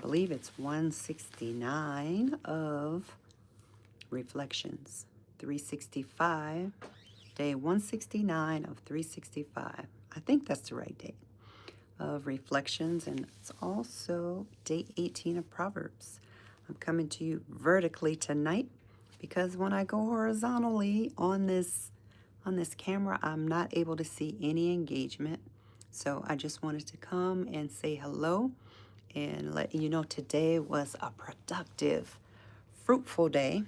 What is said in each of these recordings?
believe it's 169 of Reflections. 365, day 169 of 365. I think that's the right date of Reflections, and it's also day 18 of Proverbs. I'm coming to you vertically tonight because when I go horizontally on this camera, I'm not able to see any engagement. So I just wanted to come and say hello and let you know today was a productive, fruitful day.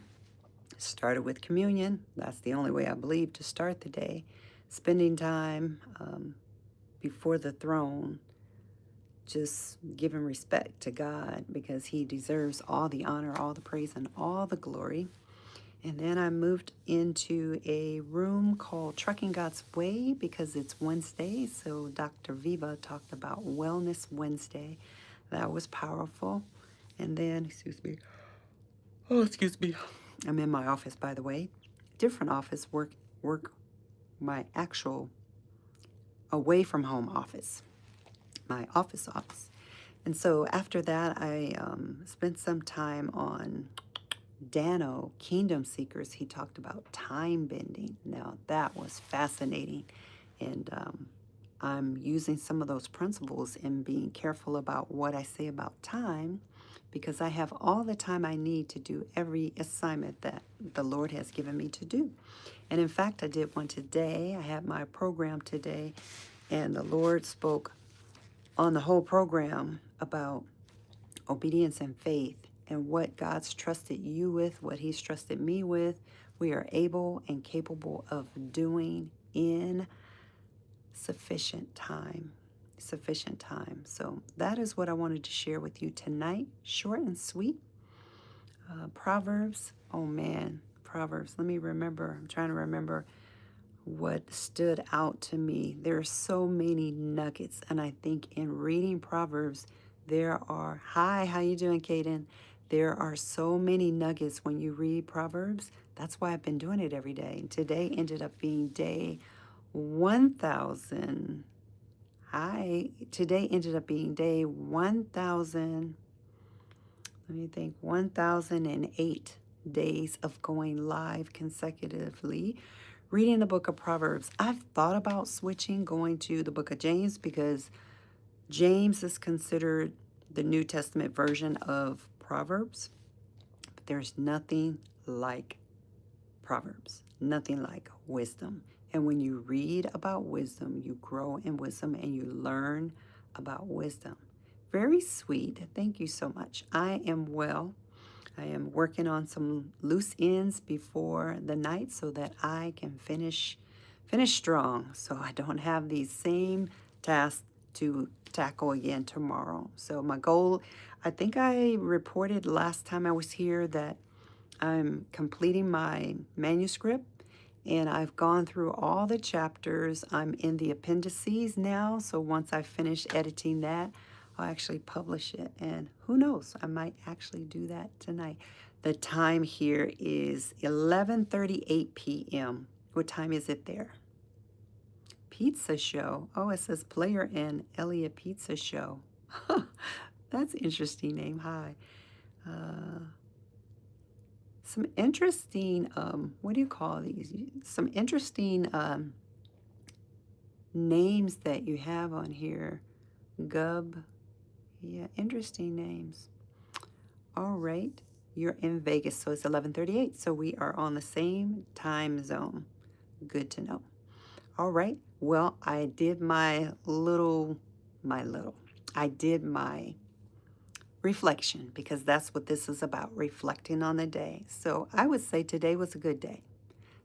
Started with communion. That's the only way I believe to start the day. Spending time before the throne, just giving respect to God because He deserves all the honor, all the praise, and all the glory. And then I moved into a room called Trucking God's Way because it's Wednesday. So Dr. Viva talked about Wellness Wednesday. That was powerful. And then, excuse me. I'm in my office, by the way. Different office, work my actual away from home office, my office. And so after that, I spent some time on Dano, Kingdom Seekers. He talked about time bending. Now, that was fascinating. And I'm using some of those principles and being careful about what I say about time because I have all the time I need to do every assignment that the Lord has given me to do. And in fact, I did one today. I had my program today, and the Lord spoke on the whole program about obedience and faith and what God's trusted you with, what He's trusted me with. We are able and capable of doing in sufficient time. Sufficient time. So that is what I wanted to share with you tonight. Short and sweet. Proverbs. Oh man, Proverbs. Let me remember. I'm trying to remember what stood out to me. There are so many nuggets, and I think in reading Proverbs, there are. Hi, how you doing, Kaden? There are so many nuggets when you read Proverbs. That's why I've been doing it every day. And today ended up being day 1,000. Today ended up being day 1,000. Let me think, 1,008 days of going live consecutively, reading the book of Proverbs. I've thought about switching, going to the book of James because James is considered the New Testament version of Proverbs. But there's nothing like Proverbs, nothing like wisdom. And when you read about wisdom, you grow in wisdom and you learn about wisdom. Very sweet. Thank you so much. I am well. I am working on some loose ends before the night so that I can finish strong, so I don't have these same tasks to tackle again tomorrow. So my goal, I think I reported last time I was here that I'm completing my manuscript and I've gone through all the chapters. I'm in the appendices now, so once I finish editing that, I'll actually publish it. And who knows, I might actually do that tonight. The time here is 11:38 p.m. What time is it there? Pizza show. Oh, it says Player and Elliot Pizza Show. That's an interesting name. Hi. Some interesting, what do you call these? Some interesting names that you have on here. Gub. Yeah, interesting names. All right. You're in Vegas, so it's 11:38. So we are on the same time zone. Good to know. All right. Well, I did my I did my reflection because that's what this is about, reflecting on the day. So I would say today was a good day.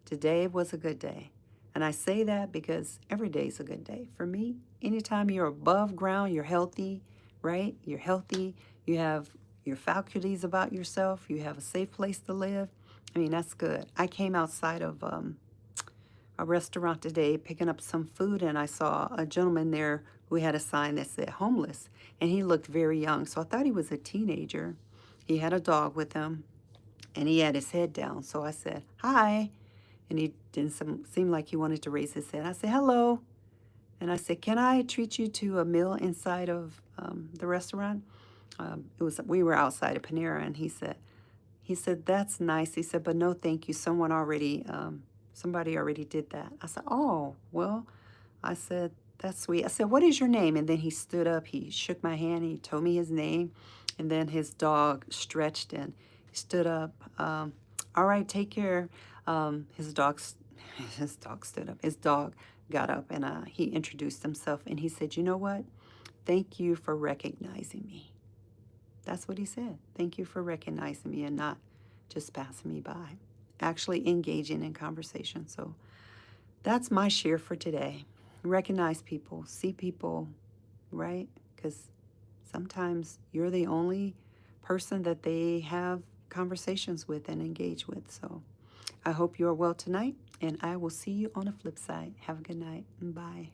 Today was a good day. And I say that because every day is a good day. For me, anytime you're above ground, you're healthy, right? You're healthy. You have your faculties about yourself. You have a safe place to live. I mean, that's good. I came outside of a restaurant today picking up some food, and I saw a gentleman there who had a sign that said homeless, and he looked very young. So I thought he was a teenager. He had a dog with him, and he had his head down. So I said, hi. And he didn't seem like he wanted to raise his head. I said, hello. And I said, can I treat you to a meal inside of the restaurant? We were outside of Panera, and he said, that's nice. He said, but no, thank you. Somebody already did that. I said, oh, well, I said, that's sweet. I said, what is your name? And then he stood up, he shook my hand, he told me his name, and then his dog stretched and he stood up. All right, take care. His dog, his dog stood up. His dog got up and he introduced himself and he said, you know what? Thank you for recognizing me. That's what he said. Thank you for recognizing me and not just passing me by. Actually engaging in conversation. So that's my share for today. Recognize people, see people, right? Because sometimes you're the only person that they have conversations with and engage with. So I hope you are well tonight, and I will see you on the flip side. Have a good night. Bye.